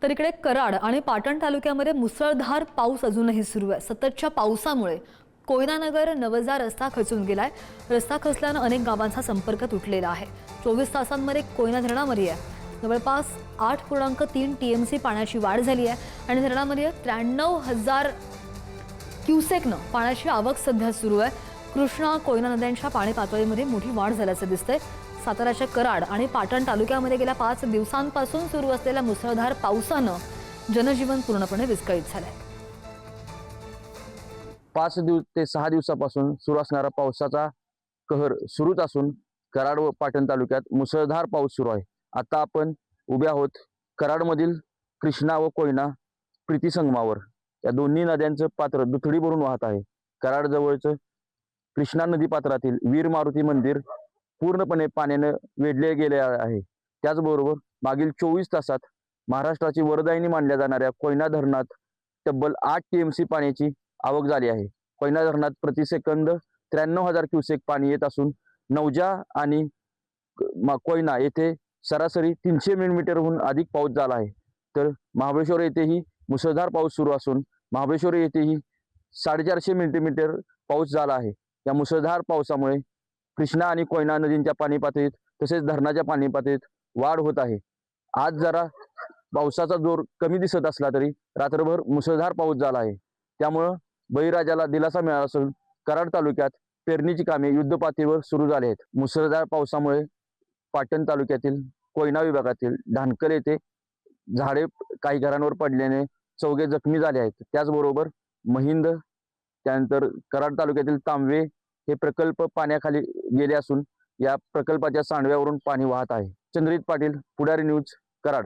तर इकडे कराड आणि पाटण तालुक्यामध्ये मुसळधार पाऊस अजूनही सुरू आहे। सततच्या पावसामुळे कोयनानगर नवजा रस्ता खचून गेलाय। रस्ता खचल्याने अनेक गावांचा संपर्क तुटलेला आहे। 24 तासांमध्ये कोयना धरणामध्ये जवळपास 8.3 टीएमसी पाण्याची वाढ झाली आहे आणि धरणामध्ये 93,000 क्युसेकनं पाण्याची आवक सध्या सुरू आहे। कृष्णा कोयना नद्यांच्या पाणी पातळीमध्ये मोठी वाढ झाल्याचं दिसतंय। साताराच्या कराड आणि पाटण तालुक्यामध्ये गेल्या 5 दिवसांपासून सुरू असलेल्या मुसळधार पावसानं जनजीवन पूर्णपणे विस्कळीत झालंय। 5 ते 6 दिवसापासून सुरू असणारा पावसाचा कहर सुरूच असून कराड व पाटण तालुक्यात मुसळधार पाऊस सुरू आहे। आता आपण उभे आहोत कराडमधील कृष्णा व कोयना प्रीतिसंगमावर। या दोन्ही नद्यांचं पात्र दुथडी भरून वाहत आहे। कराड जवळचं कृष्णा नदी पात्रातील वीर मारुती मंदिर पूर्णपणे पाण्याने वेढले गेले आहे। त्याचबरोबर मागील 24 तासात महाराष्ट्राची वरदायिनी मानल्या जाणाऱ्या कोयना धरणात तब्बल 8 टीएमसी पाण्याची आवक झाली आहे। कोयना धरणात प्रति सेकंद 93,000 क्युसेक पाणी येत असून नवजा आणि कोयना येथे सरासरी 300 मिलीमीटरहून अधिक पाऊस झाला आहे। तर महाबळेश्वर येथेही मुसळधार पाऊस सुरू असून महाबळेश्वर येथेही 450 मिलीमीटर पाऊस झाला आहे। या मुसळधार पावसामुळे कृष्णा आणि कोयना नदींच्या पाणी पातळीत तसेच धरणाच्या पाणी पातळीत वाढ होत आहे। आज जरा पावसाचा जोर कमी दिसत असला तरी रात्रभर मुसळधार पाऊस झाला आहे। त्यामुळे बळीराजाला दिलासा मिळाला असून कराड तालुक्यात पेरणीची कामे युद्धपातळीवर सुरू झाली आहेत। मुसळधार पावसामुळे पाटण तालुक्यातील कोयना विभागातील ढानकल येथे झाडे काही घरांवर पडल्याने 4 जखमी झाले आहेत। त्याचबरोबर महिंद त्यानंतर कराड तालुक्यातील तांबवे हे प्रकल्प पाण्याखाली गेले असून या प्रकल्पाच्या सांडव्यावरून पाणी वाहत आहे। चंद्रित पाटील, पुढारी न्यूज, कराड।